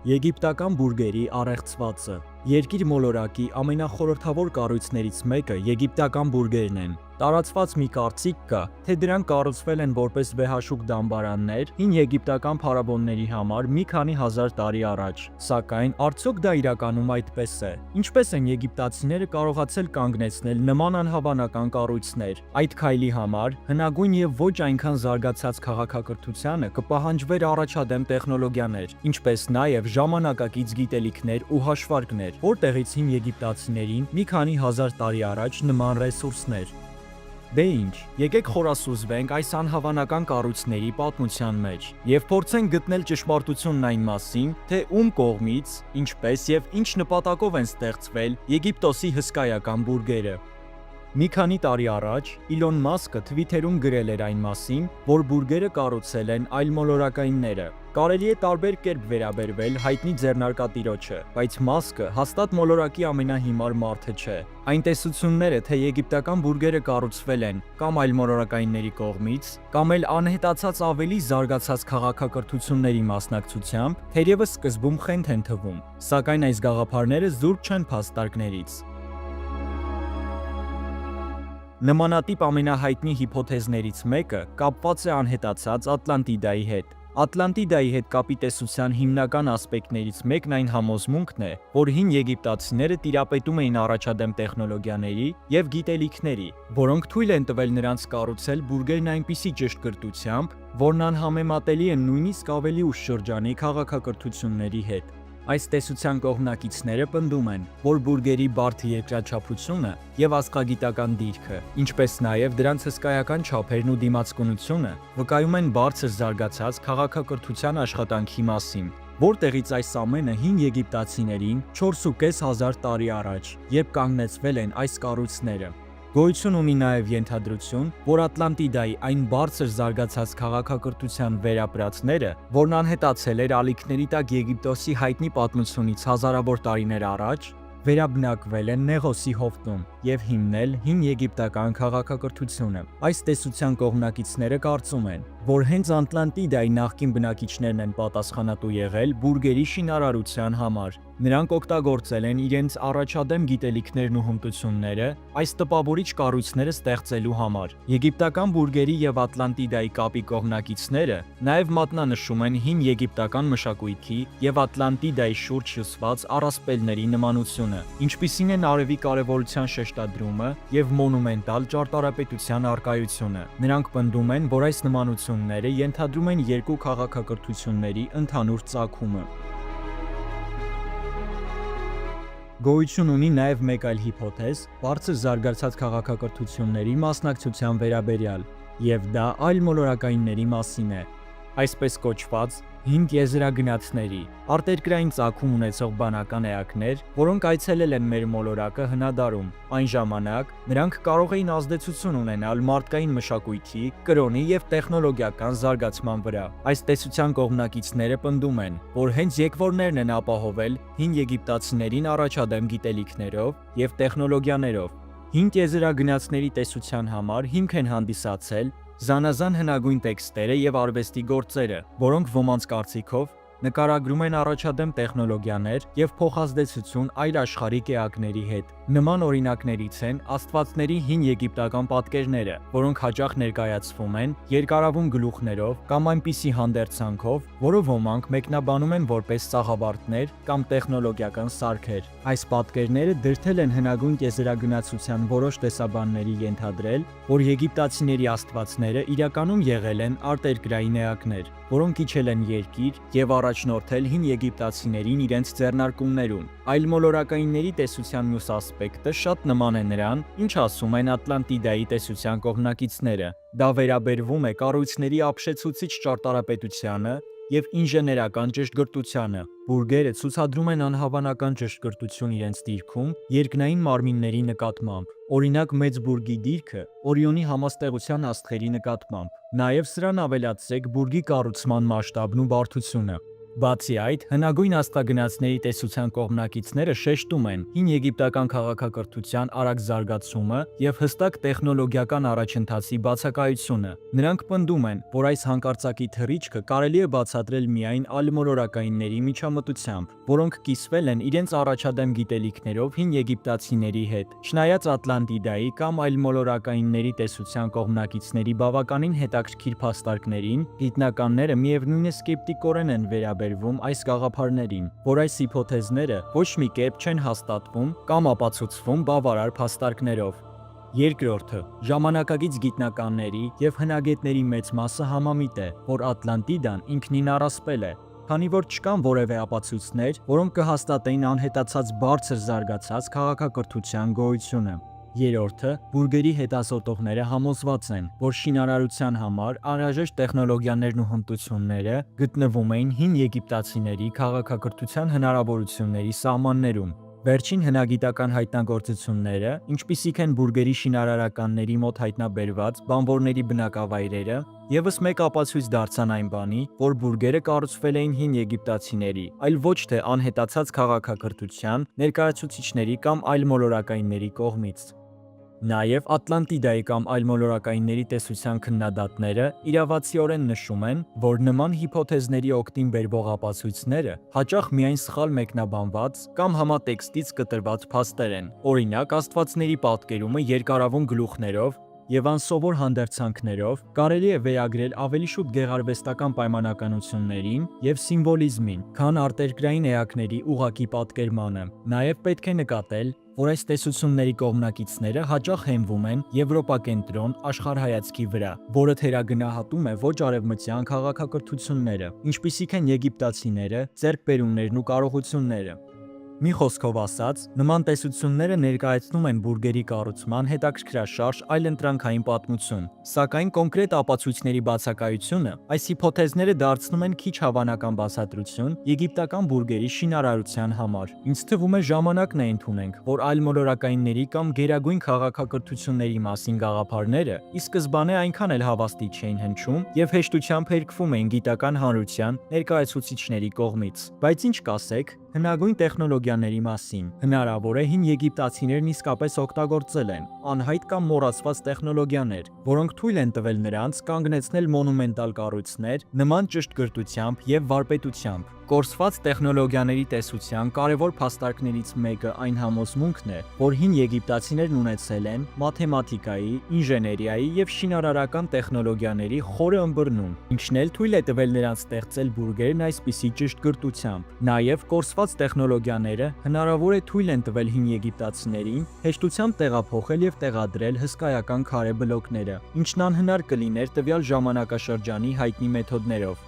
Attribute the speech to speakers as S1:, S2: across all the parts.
S1: Եգիպտական բուրգերի առեղծվածը։ Երկիր մոլորակի ամենախորհրդավոր կառույցներից մեկը եգիպտական բուրգերն են։ Տարածված մի կարծիք կա, թե դրանք կառուցվել են որպես վեհաշուք դամբարաններ հին եգիպտական փարավոնների համար մի քանի հազար տարի առաջ։ Սակայն արդյոք դա իրականում այդպես է։ Ինչպես են եգիպտացիները կարողացել կանգնեցնել նման անհավանական կառույցներ։ Այդ քայլի համար հնագույն եւ ոչ այնքան զարգացած քաղաքակրթությանը կպահանջվեր առաջադեմ տեխնոլոգիաներ, ինչպես նաեւ ժամանակակից գիտելիքներ ու հաշվարկներ, որտեղից հին եգիպտացիներին մի քանի հազար տարի առաջ նման ռեսուրսներ։ Դե ինչ, եկեք խորասուզվենք այս անհավանական կառույցների պատմության մեջ եւ փորձենք գտնել ճշմարտությունն այն մասին, թե ում կողմից, ինչպես եւ ինչ նպատակով են ստեղծվել Եգիպտոսի հսկայական բուրգերը։ Մի քանի տարի առաջ Իլոն Մասկը Twitter-ում գրել էր այն մասին, որ բուրգերը կառուցել են այլմոլորակայինները։ Կարելի է տարբեր կերպ վերաբերվել հայտնի ձեռնարկատիրոջը, բայց Մասկը հաստատ մոլորակի ամենահիմար մարդը չէ։ Այն տեսությունները, թե եգիպտական բուրգերը կառուցվել են կամ այլմոլորակայինների կողմից, կամ էլ անհետացած ավելի զարգացած քաղաքակրթությունների մասնակցությամբ, թերևս սկզբում խենթ են թվում, սակայն այս գաղափարները զուրկ չեն փաստարկներից։ Նմանատիպ ամենահայտնի հիփոթեզներից մեկը կապված է անհետացած Ատլանտիդայի հետ։ Ատլանտիդայի հետ կապի տեսության հիմնական ասպեկտներից մեկն այն համոզմունքն է, որ հին եգիպտացիները տիրապետում էին առաջադեմ տեխնոլոգիաների եւ գիտելիքների, որոնք թույլ են տվել նրանց կառուցել բուրգերն այնպիսի ճշգրտությամբ, որն անհամեմատելի է նույնիսկ ավելի ուշ շրջանի քաղաքակրթությունների հետ։ Այս տեսության կողմնակիցները պնդում են, որ բուրգերի բարդ երկրաչափությունը եւ աստղագիտական դիրքը, ինչպես նաեւ դրանց հսկայական չափերն ու դիմացկունությունը վկայում են բարձր զարգացած քաղաքակրթության աշխատանքի մասին, որտեղից այս ամենը հին եգիպտացիներին 4,500 տարի առաջ, երբ կանգնեցվել են այս կառույցները։ Գոյություն ունի նաև ենթադրություն, որ Ատլանտիդայի այն բարձր զարգացած քաղաքակրթության վերապրածները, որն անհետացել էր ալիքների տակ Եգիպտոսի հայտնի պատմությունից հազարավոր տարիներ առաջ, վերաբնակվել են Նեղոսի հովտում եւ հիմնել հին եգիպտական քաղաքակրթությունը։ Այս տեսության կողմնակիցները կարծում են, որ հենց Ատլանտիդայի նախկին բնակիչներն են պատասխանատու եղել բուրգերի շինարարության համար։ Նրանք օգտագործել են իրենց առաջադեմ գիտելիքներն ու հմտությունները այս տպավորիչ կառույցները ստեղծելու համար։ Եգիպտական բուրգերի եւ Ատլանտիդայի կապի կողմնակիցները նաեւ մատնանշում են հին եգիպտական մշակույթի եւ Ատլանտիդայի շուրջ հյուսված առասպելների նմանությունը, ինչպիսին են արևի կարևորության շեշտադրումը եւ մոնումենտալ ճարտարապետության առկայությունը։ Նրանք պնդում են, որ այս նմանությունները ենթադրում են երկու քաղաքակրթությունների ընդհանուր ծագումը։ Գոյություն ունի նաև մեկ այլ հիփոթեզ բարձր զարգացած քաղաքակրթությունների մասնակցության վերաբերյալ, եւ դա այլմոլորակայինների մասին է, այսպես կոչված հին տիեզերագնացների, արտերկրային ծագում ունեցող բանական էակներ, որոնք այցելել են մեր մոլորակը հնադարում։ Այն ժամանակ նրանք կարող էին ազդեցություն ունենալ մարդկային մշակույթի, կրոնի եւ տեխնոլոգիական զարգացման վրա։ Այս տեսության կողմնակիցները պնդում են, որ հենց եկվորներն են ապահովել հին եգիպտացիներին առաջադեմ գիտելիքներով եւ տեխնոլոգիաներով։ Հին տիեզերագնացների տեսության համար հիմք են հանդիսացել զանազան հնագույն տեքստերը եւ արվեստի գործերը, որոնք ոմանց կարծիքով նկարագրում են առաջադեմ տեխնոլոգիաներ եւ փոխազդեցություն այլ աշխարհիկ էակների հետ։ Նման օրինակներից են աստվածների հին եգիպտական պատկերները, որոնք հաճախ ներկայացվում են երկարավուն գլուխներով կամ այնպիսի հանդերձանքով, որը ոմանք մեկնաբանում են որպես սաղավարտներ կամ տեխնոլոգիական սարքեր։ Այս պատկերները դրդել են հնագույն տիեզերագնացության որոշ տեսաբանների ենթադրել, որ եգիպտացիների աստվածները իրականում եղել են արտերկրային էակներ, որոնք իջել են երկիր եւ առաջնորդել հին եգիպտացիներին իրենց ձեռնարկումներում։ Այլմոլորակայինների տեսության մյուս ասպեկտը շատ նման է նրան, ինչ ասում են Ատլանտիդայի տեսության կողմնակիցները։ Դա վերաբերվում է կառույցների ապշեցուցիչ ճարտարապետությանը եւ ինժեներական ճշգրտությանը։ Բուրգերը ցուցադրում են անհավանական ճշգրտություն իրենց դիրքում երկնային մարմինների նկատմամբ։ Օրինակ մեծ բուրգի դիրքը Օրիոնի համաստեղության աստղերի նկատմամբ։ Նաև սրան ավելացրեք բուրգի կառուցման մասշտաբն ու բարդությունը։ Բացի այդ, հնագույն աստղագնացների տեսության կողմնակիցները շեշտում են հին եգիպտական քաղաքակրթության արագ զարգացումը եւ հստակ տեխնոլոգիական առաջընթացի բացակայությունը։ Նրանք պնդում են, որ այս հանկարծակի թռիչքը կարելի է բացատրել միայն այլմոլորակայինների միջամտությամբ, որոնք կիսվել են իրենց առաջադեմ գիտելիքներով հին եգիպտացիների հետ։ Չնայած Ատլանտիդայի կամ այլմոլորակայինների տեսության կողմնակիցների բավականին հետաքրքիր փաստարկներին, գիտնականները միևնույն է սկեպտիկորեն են վերաբերվում այս գաղափարներին, որ այս հիփոթեզները ոչ մի կերպ չեն հաստատվում կամ ապացուցվում բավարար փաստարկներով։ Երկրորդը, ժամանակակից գիտնականների եւ հնագետների մեծ մասը համամիտ է, որ Ատլանտիդան ինքնին առասպել է, քանի որ չկան որևէ ապացույցներ, որոնք կհաստատեին անհետացած բարձր զարգացած քաղաքակրթության գոյությունը։ Երրորդը, բուրգերի հետազոտողները համոզված են, որ շինարարության համար անհրաժեշտ տեխնոլոգիաներն ու հմտությունները գտնվում էին հին եգիպտացիների քաղաքակրթության հնարավորությունների սահմաններում։ Վերջին հնագիտական հայտնագործությունները, ինչպիսիք են բուրգերի շինարարականների մոտ հայտնաբերված բանվորների բնակավայրերը, ևս մեկ ապացույց դարձան այն բանի, որ բուրգերը կառուցվել էին հին եգիպտացիների, այլ ոչ թե անհետացած քաղաքակրթության ներկայացուցիչների կամ այլմոլորակայինների կողմից։ Նաև Ատլանտիդայի կամ այլմոլորակայինների տեսության քննադատները իրավացիորեն նշում են, որ նման հիփոթեզների օգտին բերվող ապացույցները հաճախ միայն սխալ մեկնաբանված կամ համատեքստից կտրված փաստեր են։ Օրինակ, աստվածների պատկերումը երկարավուն գլուխներով եւ անսովոր հանդերձանքներով կարելի է վերագրել ավելի շուտ գեղարվեստական պայմանականություններին եւ սիմվոլիզմին, քան արտերկրային էակների ուղղակի պատկերմանը։ Նաեւ պետք է նկատել, որ այս տեսությունների կողմնակիցները հաճախ հենվում են եվրոպակենտրոն աշխարհայացքի վրա, որը թերագնահատում է ոչ արևմտյան քաղաքակրթությունները, ինչպիսիք են եգիպտացիները, ձեռքբերումներն ու կարողությունները։ Մի խոսքով ասած, նման տեսությունները ներկայացնում են բուրգերի կառուցման հետաքրքրաշարժ այլընտրանքային պատմություն, սակայն կոնկրետ ապացույցների բացակայությունը այս հիփոթեզները դարձնում են քիչ հավանական բացատրություն եգիպտական բուրգերի շինարարության համար։ Ինձ թվում է ժամանակն է ընդունենք, որ այլմոլորակայինների կամ գերագույն քաղաքակրթությունների մասին գաղափարները ի սկզբանե այնքան էլ հավաստի չէին հնչում եւ հեշտությամբ հերկվում էին գիտական հանրության ներկայացուցիչների կողմից։ Բայց ինչ կասեք հնագույն տեխնոլոգիաների մասին։ Հնարավոր է հին եգիպտացիներն իսկապես օգտագործել են անհայտ կամ մոռացված տեխնոլոգիաներ, որոնք թույլ են տվել նրանց կանգնեցնել մոնումենտալ կառույցներ նման ճշգրտությամբ եւ վարպետությամբ։ Կորսված տեխնոլոգիաների տեսության կարևոր փաստարկներից մեկը այն համոզմունքն է, որ հին եգիպտացիներն ունեցել են մաթեմատիկայի, ինժեներիայի եւ շինարարական տեխնոլոգիաների խորը ըմբռնում, ինչն էլ թույլ է տվել նրանց ստեղծել բուրգերն այսպիսի ճշգրտությամբ։ Նաեւ կորսված տեխնոլոգիաները հնարավոր է թույլ են տվել հին եգիպտացիներին հեշտությամբ տեղափոխել եւ տեղադրել հսկայական քարե բլոկները, ինչն անհնար կլիներ տվյալ ժամանակաշրջանի հայտնի մեթոդներով։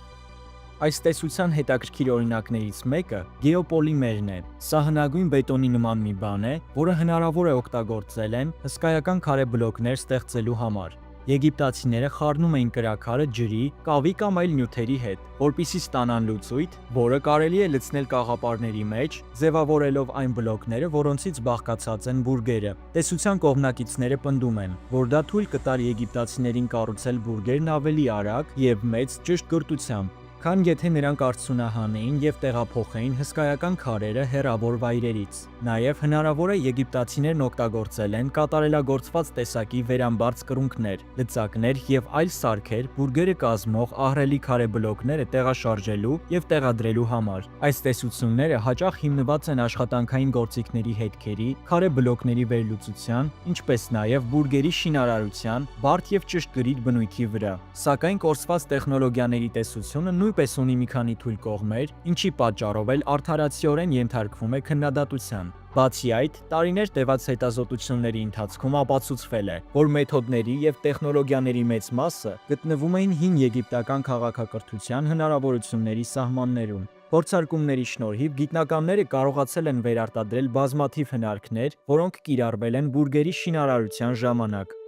S1: Այս տեսության հետաքրքիր օրինակներից մեկը գեոպոլիմերն է։ Սա հնագույն բետոնի նման մի բան է, որը հնարավոր է օգտագործել են հսկայական քարե բլոկներ ստեղծելու համար։ Եգիպտացիները խառնում էին կրաքարը ջրի, կավի կամ այլ նյութերի հետ, որպեսզի ստանան լուծույթ, որը կարելի է լցնել կաղապարների մեջ, ձևավորելով այն բլոկները, որոնցից բաղկացած են բուրգերը։ Տեսության կողմնակիցները պնդում են, որ դա թույլ կտար եգիպտացիներին կառուցել բուրգերն ավելի արագ եւ մեծ ճշգրտությամբ, քան եթե նրանք արդյունահանեին եւ տեղափոխեին հսկայական քարերը հեռավոր վայրերից։ Նաեւ հնարավոր է եգիպտացիներն օգտագործել են կատարելագործված տեսակի վերամբարձ կրունկներ, լծակներ եւ այլ սարքեր բուրգերը կազմող ահռելի քարե բլոկները տեղաշարժելու եւ տեղադրելու համար։ Այս տեսությունները հաճախ հիմնված են աշխատանքային գործիքների հետքերի, քարե բլոկների վերլուծության, ինչպես նաեւ բուրգերի շինարարության բարդ եւ ճշգրիտ բնույթի վրա։ Սակայն կորսված տեխնոլոգիաների տեսությունը նույնպես ունի մի քանի թույլ կողմեր, ինչի պատճառով էլ արդարացիորեն ենթարկվում է քննադատության։ Բացի այդ, տարիներ տևած հետազոտությունների ընթացքում ապացուցվել է, որ մեթոդների եւ տեխնոլոգիաների մեծ մասը գտնվում էին հին եգիպտական քաղաքակրթության հնարավորությունների սահմաններում։ Փորձարկումների շնորհիվ գիտնականները կարողացել են վերարտադրել բազմաթիվ հնարքներ, որոնք կիրառվել են բուրգերի շինարարության ժամանակ։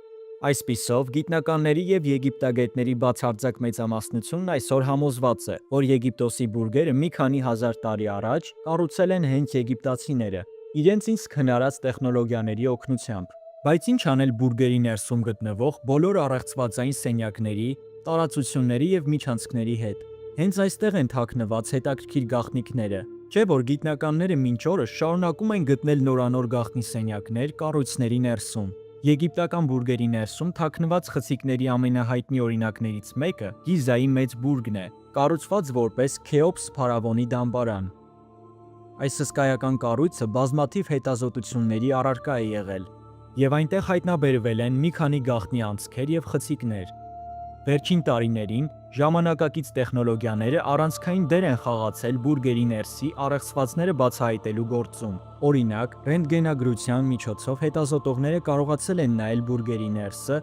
S1: Այսպիսով, գիտնականների եւ եգիպտագետների բացարձակ մեծամասնությունն այսօր համոզված է, որ Եգիպտոսի բուրգերը մի քանի հազար տարի առաջ կառուցել են հենց եգիպտացիները, իրենց իսկ հնարած տեխնոլոգիաների օգնությամբ։ Բայց ինչ անել բուրգերի ներսում գտնվող բոլոր առեղծվածային սենյակների, տարածությունների եւ միջանցքների հետ։ Հենց այստեղ են թաքնված հետաքրքիր գաղտնիքները, չէ՞ որ գիտնականները մինչ օրս շարունակում են գտնել նորանոր գաղտնի սենյակներ կառույցների ներսում։ Եգիպտական բուրգերի ներսում թաքնված խցիկների ամենահայտնի օրինակներից մեկը Գիզայի մեծ բուրգն է, կառուցված որպես Քեոպս փարավոնի դամբարան։ Այս հսկայական կառույցը բազմաթիվ հետազոտությունների առարկա է եղել, եւ այնտեղ հայտնաբերվել են մի քանի գաղտնի անցքեր եւ խցիկներ։ Վերջին տարիներին ժամանակակից տեխնոլոգիաները առանցքային դեր են խաղացել բուրգերի ներսի առեղծվածները բացահայտելու գործում։ Օրինակ, ռենտգենագրության միջոցով հետազոտողները կարողացել են նայել բուրգերի ներսը,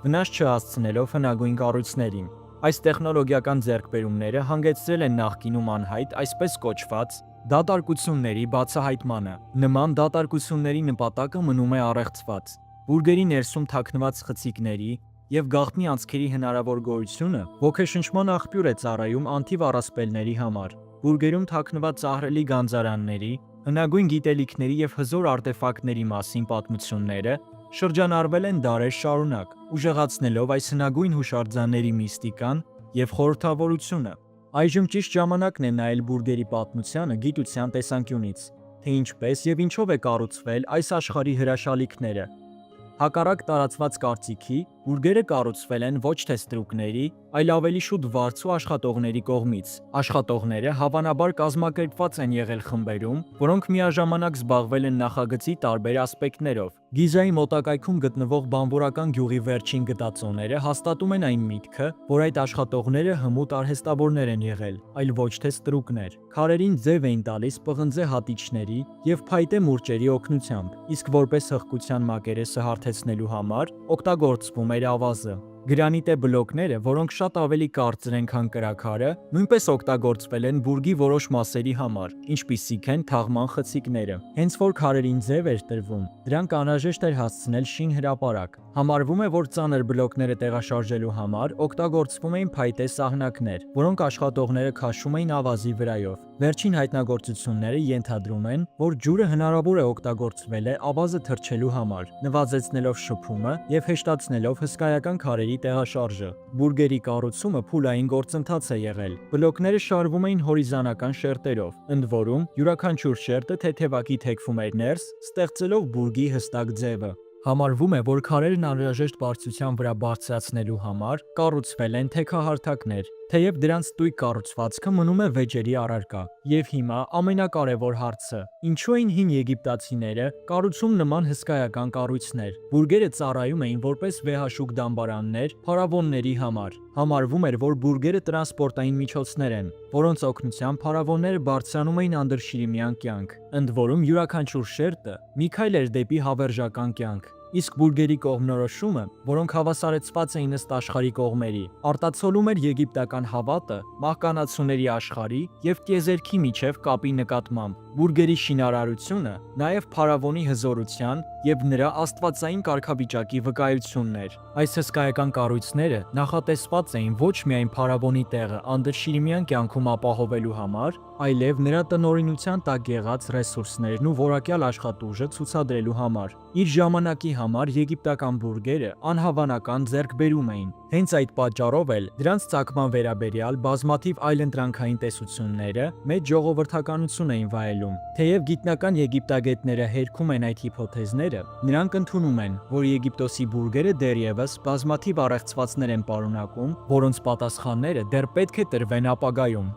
S1: վնաս չհասցնելով հնագույն կառույցներին։ Այս տեխնոլոգիական ձեռքբերումները հանգեցրել են նախկինում անհայտ այսպես կոչված դատարկությունների բացահայտմանը։ Նման դատարկությունների նպատակը մնում է առեղծված։ Բուրգերի ներսում թաքնված խցիկների եւ գաղտնի անցքերի հնարավոր գոյությունը ոգեշնչման աղբյուր է ծառայում անթիվ առասպելների համար։ Բուրգերում թաքնված ահռելի գանձարանների, հնագույն գիտելիքների եւ հզոր արտեֆակտների մասին պատմությունները շրջանառվել են դարեր շարունակ, ուժեղացնելով այս հնագույն հուշարձանների միստիկան եւ խորհրդավորությունը։ Այժմ ճիշտ ժամանակն է նայել բուրգերի պատմությանը գիտության տեսանկյունից, թե ինչպես եւ ինչով է կառուցվել այս աշխարհի հրաշալիքները։ Հակառակ տարածված կարծիքի, բուրգերը կառուցվել են ոչ թե ստրուկների, այլ ավելի շուտ վարձու աշխատողների կողմից։ Աշխատողները հավանաբար կազմակերպված են եղել խմբերում, որոնք միաժամանակ զբաղվել են նախագծի տարբեր ասպեկտներով։ Գիզայի մոտակայքում գտնվող բանվորական գյուղի վերջին գտածոները հաստատում են այն միտքը, որ այդ աշխատողները հմուտ արհեստավորներ են եղել, այլ ոչ թե ստրուկներ։ Քարերին ձև էին տալիս պղնձե հատիչների եւ փայտե մուրճերի օգնությամբ, իսկ որպես հղկության մակերեսը հարթեցնելու համար օգտագործվում էր ավազը։ Գրանիտե բլոկները, որոնք շատ ավելի կարծր են, քան կրաքարը, նույնպես օգտագործվել են բուրգի որոշ մասերի համար, ինչպիսիք են թաղման խցիկները։ Հենց որ քարերին ձև էր տրվում, դրանք անհրաժեշտ էր հասցնել շին հրապարակ։ Համարվում է, որ ծանր բլոկները տեղաշարժելու համար օգտագործվում էին փայտե սահնակներ, որոնք աշխատողները քաշում էին ավազի վրայով։ Վերջին հայտնագործությունները ենթադրում են, որ ջուրը հնարավոր է օգտագործվել է ավազը թրջելու համար, նվազեցնելով շփումը եւ հեշտացնելով հսկայական քարերի տեղաշարժը։ Բուրգերի կառուցումը փուլային գործընթաց է եղել։ Բլոկները շարվում էին հորիզոնական շերտերով, ընդ որում յուրաքանչյուր շերտը թեթևակի թեքվում էր ներս, ստեղծելով բուրգի հստակ ձևը։ Համարվում է, որ քարերն անհրաժեշտ բարձրության վրա բարձրացնելու համար կառուցվել են թեքահարթակներ, թեև դրանց տույգ կառուցվածքը մնում է վեճերի առարկա։ Եվ հիմա ամենակարևոր հարցը՝ ինչու էին հին եգիպտացիները կառուցում նման հսկայական կառույցներ։ Բուրգերը ծառայում էին որպես վեհաշուկ դամբարաններ փարավոնների համար։ Համարվում էր, որ բուրգերը տրանսպորտային միջոցներ են, որոնց օգնությամբ փարավոնները բարձրանում էին անդրշիրիմյան կյանք, ընդ որում յուրաքանչյուր շերտը մի քայլ էր դեպի հավերժական կյանք։ Իսկ բուրգերի կողմնորոշումը, որոնք հավասարեցված էին ըստ աշխարհի կողմերի, արտացոլում էր եգիպտական հավատը մահկանացուների աշխարհի եւ տիեզերքի միջև կապի նկատմամբ։ Բուրգերի շինարարությունը նաև փարավոնի հզորության եւ նրա աստվածային կարգավիճակի վկայությունն էր։ Այս հսկայական կառույցները նախատեսված էին ոչ միայն փարավոնի տեղը անդրշիրիմյան կյանքում ապահովելու համար, այլև նրա տնօրինության տակ եղած ռեսուրսներն ու որակյալ աշխատուժը ցուցադրելու համար։ Իր ժամանակի համար եգիպտական բուրգերը անհավանական ձեռքբերում էին։ Հենց այդ պատճառով էլ դրանց ծագման վերաբերյալ բազմաթիվ այլընտրանքային տեսությունները մեծ ժողովրդականություն էին վայելում։ Թեև գիտնական եգիպտագետները հերքում են այդ հիփոթեզները, նրանք ընդունում են, որ Եգիպտոսի բուրգերը դեռևս բազմաթիվ առեղծվածներ են պարունակում, որոնց պատասխանները դեռ պետք է տրվեն ապագայում։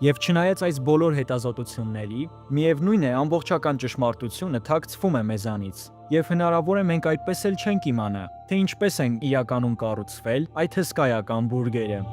S1: Եվ չնայած այս բոլոր հետազոտությունների, միևնույն է ամբողջական ճշմարտությունը թաքցվում է մեզանից։ Եվ հնարավոր է մենք այդպես էլ չենք իմանա, թե ինչպես են իրականում կառուցվել այդ հսկայական բուրգերը։